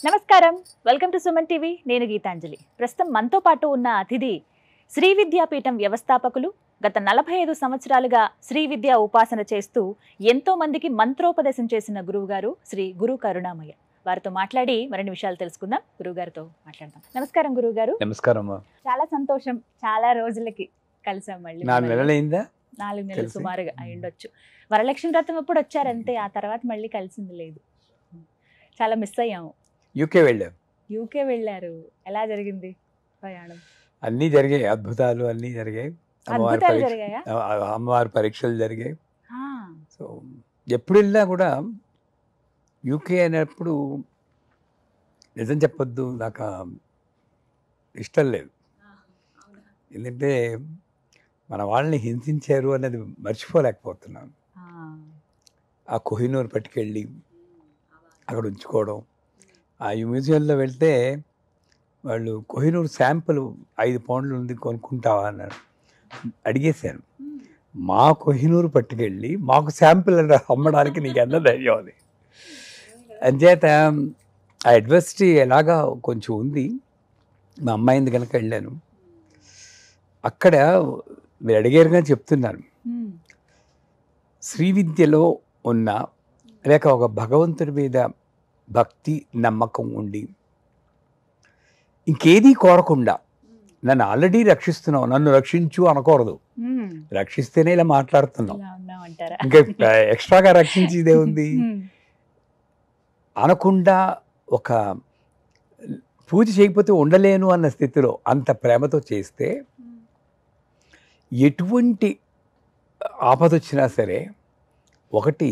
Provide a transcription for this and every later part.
నమస్కారం, welcome to Suman TV. నేను గీతాంజలి. ప్రస్తుతం మనతో పాటు ఉన్న అతిథి శ్రీ విద్యాపీఠం వ్యవస్థాపకులు. గత 45 సంవత్సరాలుగా శ్రీ విద్యా ఉపాసన చేస్తూ ఎంతో మందికి మంత్రోపదేశం చేసిన గురువు గారు శ్రీ గురు కరుణామయ్య. వారితో మాట్లాడి మరిన్ని విషయాలు తెలుసుకుందాం. గురువు గారితో మాట్లాడదాం. నమస్కారం గురువు గారు. నమస్కారం. చాలా సంతోషం, చాలా రోజులకి కలిసాం. మళ్ళీ 4 నెలలైందా? 4 నెలలు సుమారుగా అయి ఉండొచ్చు. వరలక్ష్మి వ్రతం అప్పుడు వచ్చారంతే, ఆ తర్వాత మళ్ళీ కలిసింది లేదు. చాలా మిస్ అయ్యాము. యూకే వెళ్ళాం. యూకే వెళ్ళారు. ఎలా జరిగింది ప్రయాణం? అన్నీ జరిగాయి, అద్భుతాలు అన్నీ జరిగాయి. అమ్మవారి పరీక్షలు జరిగాయి. సో ఎప్పుడు వెళ్ళినా కూడా యూకే అయినప్పుడు నిజం చెప్పొద్దు, నాకు ఇష్టం లేదు. ఎందుకంటే మన వాళ్ళని హింసించారు అనేది మర్చిపోలేకపోతున్నాను. ఆ కోహినూర్ పట్టుకెళ్ళి అక్కడ ఉంచుకోవడం, ఆ మ్యూజియంలో వెళ్తే వాళ్ళు కోహినూర్ శాంపుల్ 5 పౌండ్లు ఉంది, కొనుక్కుంటావా అన్నారు. అడిగేశాను, మా కోహినూరు పట్టుకెళ్ళి మాకు శాంపుల్ అమ్మడానికి నీకు ఎంత ధైర్యం అది? అంచేత ఆ అడ్వర్సిటీ ఎలాగా కొంచెం ఉంది. మా అమ్మాయింది కనుక వెళ్ళాను. అక్కడ మీరు అడిగారుగా చెప్తున్నాను, శ్రీ విద్యలో ఉన్న లేక ఒక భగవంతుడి మీద భక్తి నమ్మకం ఉండి ఇంకేదీ కోరకుండా, నన్ను ఆల్రెడీ రక్షిస్తున్నావు, నన్ను రక్షించు అనకూడదు. రక్షిస్తేనే ఇలా మాట్లాడుతున్నావు, ఇంకా ఎక్స్ట్రాగా రక్షించేదే ఉంది అనకుండా, ఒక పూజ చేయకపోతే ఉండలేను అన్న స్థితిలో అంత ప్రేమతో చేస్తే ఎటువంటి ఆపద వచ్చినా సరే, ఒకటి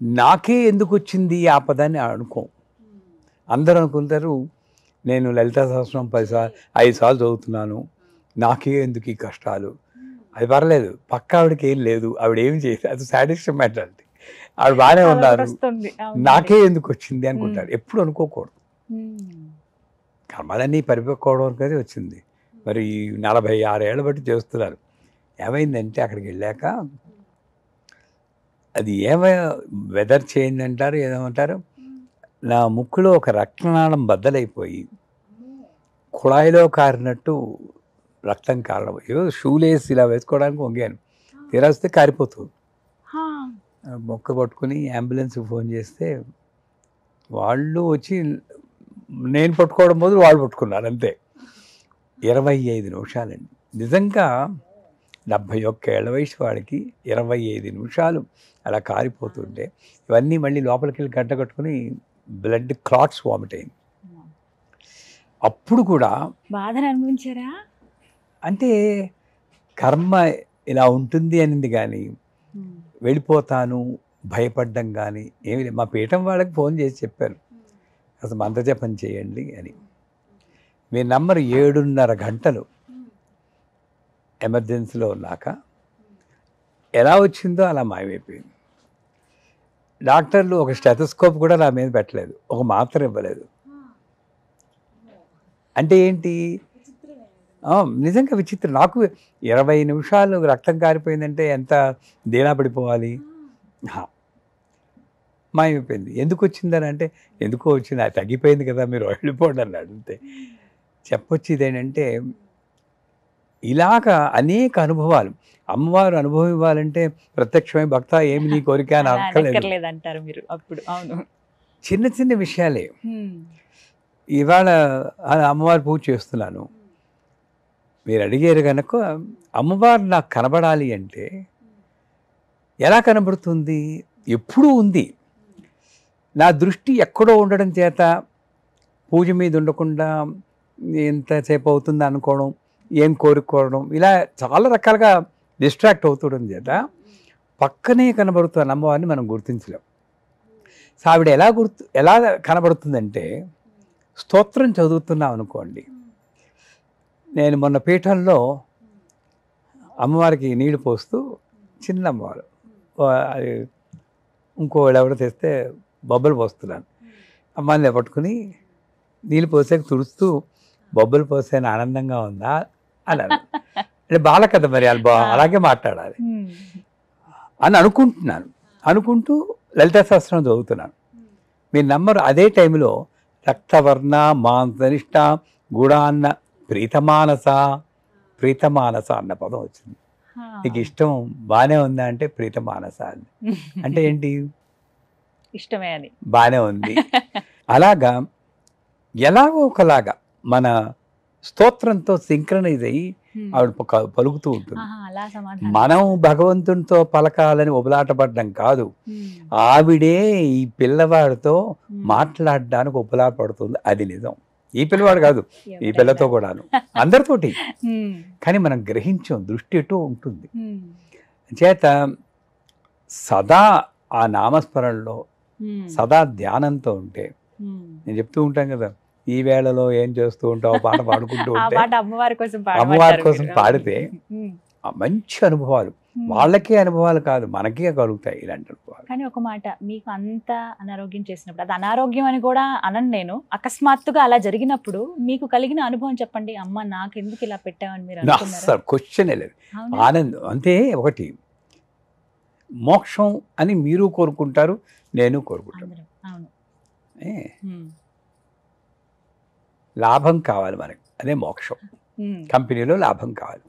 నాకే ఎందుకు వచ్చింది ఈ ఆపద అని అనుకో. అందరూ అనుకుంటారు నేను లలితా సహస్రం 5 సార్లు చదువుతున్నాను, నాకే ఎందుకు ఈ కష్టాలు. అది పర్లేదు, పక్క ఆవిడకి ఏం లేదు, ఆవిడ ఏం చేసి అది సాటిస్ఫాక్షన్ మెంటాలిటీ. ఆవిడ బాగానే ఉన్నారు, నాకే ఎందుకు వచ్చింది అనుకుంటారు. ఎప్పుడు అనుకోకూడదు. కర్మలన్నీ పరిపక్కోవడం అనేది వచ్చింది. మరి 46 ఏళ్ళ బట్టి చేస్తున్నారు. ఏమైందంటే అక్కడికి వెళ్ళాక అది వెదర్ చేంజ్ అంటారు, ఏదేమంటారు, నా ముక్కులో ఒక రక్తనాళం బద్దలైపోయి కుళాయిలో కారినట్టు రక్తం కారడం. ఏదో షూలేసి ఇలా వేసుకోవడానికి వంగాను, తీరా వస్తే కారిపోతుంది. మొక్క పట్టుకుని అంబులెన్స్కి ఫోన్ చేస్తే వాళ్ళు వచ్చి నేను పట్టుకోవడం బదులు వాళ్ళు పట్టుకున్నారు. అంతే 25 నిమిషాలండి. నిజంగా 71 ఏళ్ల వయసు వాడికి 25 నిమిషాలు అలా కారిపోతుంటే ఇవన్నీ మళ్ళీ లోపలికి వెళ్ళి గడ్డ కట్టుకుని బ్లడ్ క్లాట్స్ వామిట్ అయింది. అప్పుడు కూడా బాధను అనుభవించారా? అంటే కర్మ ఇలా ఉంటుంది అనింది, కానీ వెళ్ళిపోతాను భయపడ్డం కానీ ఏమి లేదు. మా పీఠం వాళ్ళకి ఫోన్ చేసి చెప్పారు, అసలు మంత్రజపం చేయండి అని. మీరు నమ్మరు, 7.5 గంటలు ఎమర్జెన్సీలో ఉన్నాక ఎలా వచ్చిందో అలా మాయమైపోయింది. డాక్టర్లు ఒక స్టెథోస్కోప్ కూడా నా మీద పెట్టలేదు, ఒక మాత్ర ఇవ్వలేదు. అంటే ఏంటి, నిజంగా విచిత్రం. నాకు 20 నిమిషాలు రక్తం కారిపోయిందంటే ఎంత దీనా పడిపోవాలి. మాయమైపోయింది. ఎందుకు వచ్చిందని అంటే, ఎందుకో వచ్చింది, అది తగ్గిపోయింది కదా, మీరు వెళ్ళిపోండి అన్నాడు. అంతే. చెప్పొచ్చేది ఏంటంటే, ఇలాగా అనేక అనుభవాలు. అమ్మవారు అనుభవం ఇవ్వాలంటే ప్రత్యక్షమై భక్త ఏమి నీ కోరిక అని అక్కర్లేదంటారు మీరు అప్పుడు. అవును, చిన్న చిన్న విషయాలే. ఇవాళ అమ్మవారి పూజ చేస్తున్నాను, మీరు అడిగారు కనుక అమ్మవారు నాకు కనబడాలి అంటే ఎలా కనబడుతుంది? ఎప్పుడూ ఉంది. నా దృష్టి ఎక్కడో ఉండడం చేత పూజ మీద ఉండకుండా ఎంతసేపు అవుతుంది అనుకోవడం, ఏం కోరుకోవడం, ఇలా చాలా రకాలుగా డిస్ట్రాక్ట్ అవుతుండడం చేత పక్కనే కనబడుతున్న అమ్మవారిని మనం గుర్తించలేం. సో ఆవిడ ఎలా కనబడుతుందంటే, స్తోత్రం చదువుతున్నాం అనుకోండి. నేను మొన్న పీఠంలో అమ్మవారికి నీళ్లు పోస్తూ, చిన్న అమ్మవారు ఇంకో ఎవడో తెస్తే బొబ్బలు పోస్తున్నాను, అమ్మాయిని పట్టుకుని నీళ్ళు పోసాక తుడుస్తూ బొబ్బలు పోసాను, ఆనందంగా ఉందా అన్నారు. అంటే బాలకథ, మరి అలాగే మాట్లాడాలి అని అనుకుంటున్నాను. అనుకుంటూ లలితా సహస్రం చదువుతున్నాను. మీరు నమ్మరు, అదే టైంలో రక్తవర్ణ మాంసనిష్ట గుడాన్న ప్రీతమానస. ప్రీతమానస అన్న పదం వచ్చింది. నీకు ఇష్టం బాగానే ఉందా అంటే ప్రీతమానస అంది. అంటే ఏంటి? ఇష్టమే అని. బాగానే ఉంది. అలాగా ఎలాగో ఒకలాగా మన స్తోత్రంతో సింక్రనైజ్ అయ్యి ఆవిడ పలుకుతూ ఉంటుంది. మనం భగవంతునితో పలకాలని ఉబలాటపడ్డం కాదు, ఆవిడే ఈ పిల్లవాడితో మాట్లాడడానికి ఉబలాటపడుతుంది. అది నిజం. ఈ పిల్లవాడు కాదు, ఈ పిల్లతో కూడాను, అందరితోటి. కానీ మనం గ్రహించాం, దృష్టి ఎటో ఉంటుంది. చేత సదా ఆ నామస్మరణలో సదా ధ్యానంతో ఉంటే, నేను చెప్తూ ఉంటాను కదా, ఈ వేళలో ఏం చేస్తూ ఉంటావు పాట పాడుకుంటూ ఉంటే, అమ్మవారి కోసం పాడితే మంచి అనుభవాలు, వాళ్ళకే అనుభవాలు కాదు మనకే కలుగుతాయి ఇలాంటి అనుభవాలు. కానీ ఒక మాట, మీకు అంత అనారోగ్యం చేసినప్పుడు, అది అనారోగ్యం అని కూడా అనను నేను, అకస్మాత్తుగా అలా జరిగినప్పుడు మీకు కలిగిన అనుభవం చెప్పండి. అమ్మ నాకు ఎందుకు ఇలా పెట్టామని మీరు అనుకున్నారా? క్వశ్చన్ లేదు, ఆనందం అంతే. ఒకటి మోక్షం అని మీరు కోరుకుంటారు, నేను కోరుకుంటాను. లాభం కావాలి మనకి, అదే మోక్షం. కంపెనీలో లాభం కావాలి,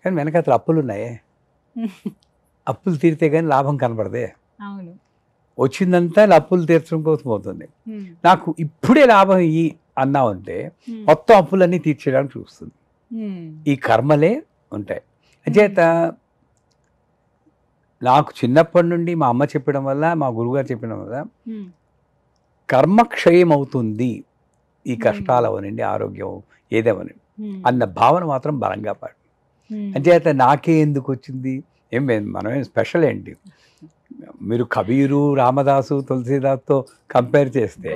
కానీ వెనకాతల అప్పులు ఉన్నాయే, అప్పులు తీరితే కానీ లాభం కనబడదే. వచ్చిందంతా అప్పులు తీర్చడం కోసం పోతుంది. నాకు ఇప్పుడే లాభం ఇయ్యి అన్నావంటే మొత్తం అప్పులన్నీ తీర్చేయడానికి చూస్తుంది. ఈ కర్మలే ఉంటాయి. అంచేత నాకు చిన్నప్పటి నుండి మా అమ్మ చెప్పడం వల్ల, మా గురువుగారు చెప్పడం వల్ల కర్మక్షయం అవుతుంది, ఈ కష్టాలు అవనండి, ఆరోగ్యం ఏదేమని అన్న భావన మాత్రం బలంగా పాడు. అంచేత నాకే ఎందుకు వచ్చింది, మనమేం స్పెషల్ ఏంటి? మీరు కబీరు, రామదాసు, తులసీదాస్తో కంపేర్ చేస్తే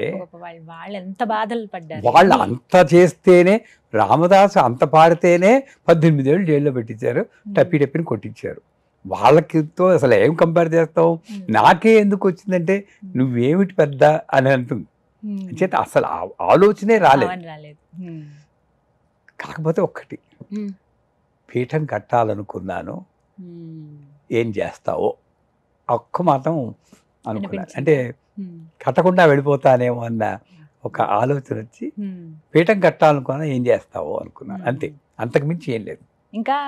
వాళ్ళు ఎంత బాధలు పడ్డారు. వాళ్ళు అంత చేస్తేనే, రామదాసు అంత పాడితేనే 18 ఏళ్ళు జైల్లో పెట్టించారు, టప్పిని కొట్టించారు. వాళ్ళకితో అసలు ఏం కంపేర్ చేస్తావు? నాకే ఎందుకు వచ్చిందంటే నువ్వేమిటి పెద్ద అని అంటుంది. అంచేత అసలు ఆలోచనే రాలేదు. కాకపోతే ఒక్కటి, పీఠం కట్టాలనుకున్నాను, ఏం చేస్తావో ఒక్క మాత్రం అనుకున్నాను. అంటే కట్టకుండా వెళ్ళిపోతానేమో అన్న ఒక ఆలోచన వచ్చి పీఠం కట్టాలనుకున్నా, ఏం చేస్తావో అనుకున్నాను, అంతే. అంతకుమించి ఏం లేదు. ఇంకా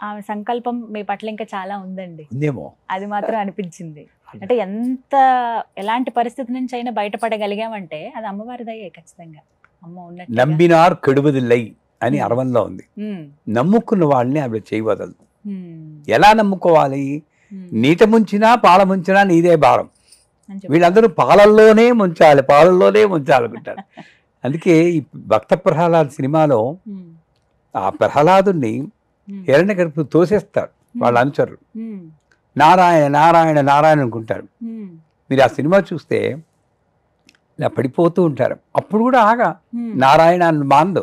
ఆ సంకల్పం మీ పట్ల ఇంకా చాలా ఉందండి, ఉందేమో, అది మాత్రం అనిపించింది. అంటే ఎలాంటి పరిస్థితి నుంచి అయినా బయటపడగలిగామంటే అది అమ్మవారి దయే ఖచ్చితంగా. అమ్మ ఉన్నట్టు నమ్మినార్ కెడువదిల్లై అని అరవంలో ఉంది. నమ్ముకున్న వాళ్ళని ఆవిడ చేయవదలదు. ఎలా నమ్ముకోవాలి? నీట ముంచినా పాల ముంచినా నీదే భారం. వీళ్ళందరూ పాలల్లోనే ముంచాలనుకుంటారు. అందుకే ఈ భక్త ప్రహ్లాద్ సినిమాలో ఆ ప్రహ్లాదుని హిరణ్యకశిపుడు తోసేస్తారు వాళ్ళ అనుచరులు. నారాయణ నారాయణ నారాయణ అనుకుంటారు. మీరు ఆ సినిమా చూస్తే ఇలా పడిపోతూ ఉంటారు. అప్పుడు కూడా ఆగా నారాయణ అని మాందు,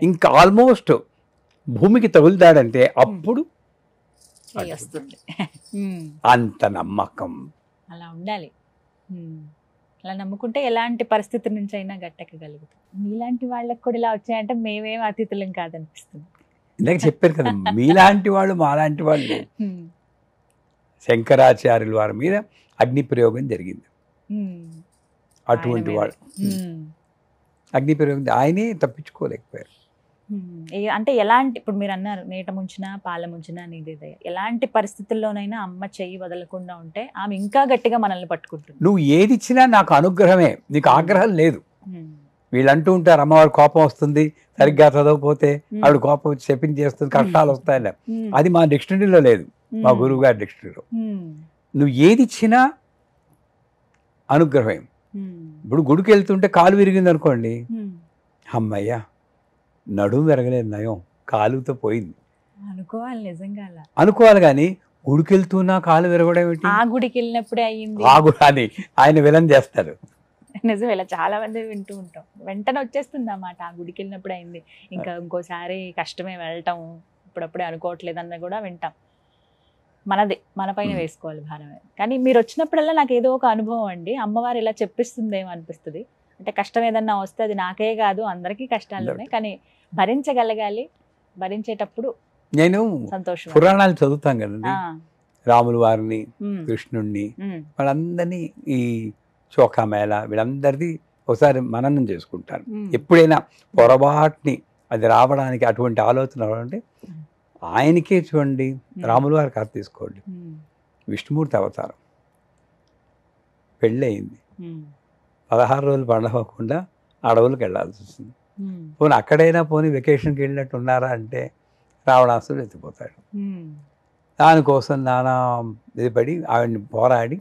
ఇంకా ఆల్మోస్ట్ భూమికి తగులుతాడంటే అప్పుడు అంత నమ్మకం. అలా ఉండాలి. అలా నమ్ముకుంటే ఎలాంటి పరిస్థితి నుంచి అయినా గట్టెక్కగలుగుతాం. మీలాంటి వాళ్ళకి కూడా ఇలా వచ్చాయంటే మేమేం అతిథులం కాదనిపిస్తుంది. ఇందాక చెప్పారు కదా, మీలాంటి వాళ్ళు మాలాంటి వాళ్ళు. శంకరాచార్యుల వారి మీద అగ్ని ప్రయోగం జరిగింది. అటువంటి వాడు అగ్ని ప్రయోగం ఆయనే తప్పించుకోలేకపోయారు. అంటే ఎలాంటి, ఇప్పుడు మీరు అన్నారు నీట ముంచినా పాల ముంచినా నీదే దయ, ఎలాంటి పరిస్థితుల్లోనైనా అమ్మ చెయ్యి వదలకుండా ఉంటే ఆమె ఇంకా గట్టిగా మనల్ని పట్టుకుంటుంది. నువ్వు ఏది ఇచ్చినా నాకు అనుగ్రహమే, నీకు ఆగ్రహం లేదు. వీళ్ళు అంటూ ఉంటారు అమ్మవారి కోపం వస్తుంది, సరిగ్గా చదవకపోతే ఆవిడ కోపం వచ్చి చెప్పించేస్తుంది, కష్టాలు వస్తాయని. అది మా డిక్షనరీలో లేదు, మా గురువు గారి డిక్షనరీలో. నువ్వు ఏది ఇచ్చినా అనుగ్రహం. ఇప్పుడు గుడికి వెళ్తుంటే కాలు విరిగింది అనుకోండి, అమ్మయ్యా నడుము విరగలేదు, నయం కాలుతో పోయింది అనుకోవాలి. నిజంగా అనుకోవాలి. కానీ గుడికి వెళ్తున్నా కాలు విరగడం ఏంటి? ఆ గుడికి వెళ్ళినప్పుడే అయ్యింది, ఆ గుడి అని ఆయన విలన్ చేస్తారు. నిజం, ఇలా చాలా మంది వింటూ ఉంటాం. వెంటనే వచ్చేస్తుంది అన్నమాట, ఆ గుడికి వెళ్ళినప్పుడు అయింది, ఇంకా ఇంకోసారి కష్టమే వెళ్ళటం, ఇప్పుడప్పుడే అనుకోవట్లేదు అన్న కూడా వింటాం. మనది మన పైన వేసుకోవాలి భారమే. కానీ మీరు వచ్చినప్పుడల్లా నాకు ఏదో ఒక అనుభవం అండి, అమ్మవారు ఇలా చెప్పిస్తుందేమో అనిపిస్తుంది. అంటే కష్టం ఏదన్నా వస్తే అది నాకే కాదు అందరికీ కష్టాలు ఉన్నాయి, కానీ భరించగలగాలి. భరించేటప్పుడు నేను సంతోషం. పురాణాలు చదువుతాం కదండి, రాముల వారిని, కృష్ణుడిని, వాళ్ళందరినీ, ఈ చోకామేళ వీళ్ళందరిది ఒకసారి మననం చేసుకుంటాను. ఎప్పుడైనా పొరపాటుని అది రావడానికి అటువంటి ఆలోచన రావాలంటే ఆయనకే చూడండి, రాముల వారి కథ తీసుకోండి, విష్ణుమూర్తి అవతారం, పెళ్ళి అయింది, 16 రోజులు పండవకుండా అడవులకు వెళ్ళాల్సి వస్తుంది. పోనీ అక్కడైనా పోనీ వెకేషన్కి వెళ్ళినట్టు ఉన్నారా అంటే రావణాసుడు ఎత్తిపోతాడు. దానికోసం నానా ఇది పడి ఆవిడని పోరాడి,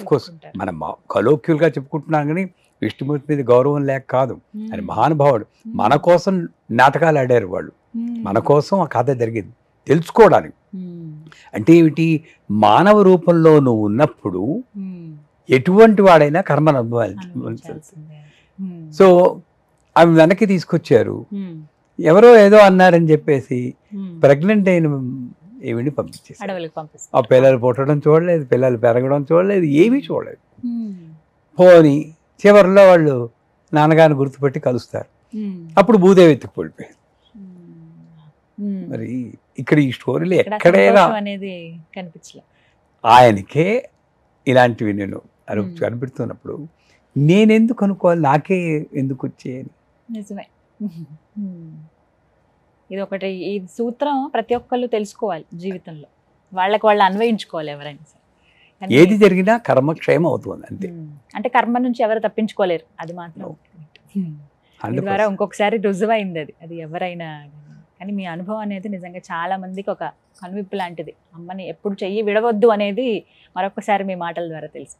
కోర్స్ మనం కలోక్యులుగా చెప్పుకుంటున్నాం కానీ విష్ణుమూర్తి మీద గౌరవం లేక కాదు, అని మహానుభావుడు. మన కోసం నాటకాలు ఆడారు వాళ్ళు, మన కోసం ఆ కథ జరిగింది తెలుసుకోవడానికి. అంటే ఏమిటి, మానవ రూపంలో నువ్వు ఉన్నప్పుడు ఎటువంటి వాడైనా కర్మను అనుభవించాల్సి. సో ఆమె వెనక్కి తీసుకొచ్చారు. ఎవరో ఏదో అన్నారని చెప్పేసి ప్రెగ్నెంట్ అయిన ఏమిని పంపించేసారు. ఆ పిల్లలు పుట్టడం చూడలేదు, పిల్లలు పెరగడం చూడలేదు, ఏమీ చూడలేదు. పోని చివరిలో వాళ్ళు నాన్నగారిని గుర్తుపెట్టి కలుస్తారు. అప్పుడు భూదేవి ఎత్తుకు పడిపోయింది. మరి ఇక్కడ ఈ స్టోరీలో ఎక్కడైనా ఆయనకే ఇలాంటివి నేను కనిపెడుతున్నప్పుడు నేనెందుకు అనుకోవాలి, నాకే ఎందుకు వచ్చేయని. నిజమే. ఇది ఒకటి, ఈ సూత్రం ప్రతి ఒక్కళ్ళు తెలుసుకోవాలి జీవితంలో, వాళ్ళకి వాళ్ళు అన్వయించుకోవాలి ఎవరైనా సరే. ఏది జరిగినా కర్మక్షేమం అవుతుంది అంతే. అంటే కర్మ నుంచి ఎవరు తప్పించుకోలేరు, అది మాత్రం ద్వారా ఇంకొకసారి రుజువైంది అది. అది ఎవరైనా కానీ మీ అనుభవం అనేది నిజంగా చాలా మందికి ఒక కనువిప్పు లాంటిది. అమ్మని ఎప్పుడు చెయ్యి విడవద్దు అనేది మరొకసారి మీ మాటల ద్వారా తెలుసు.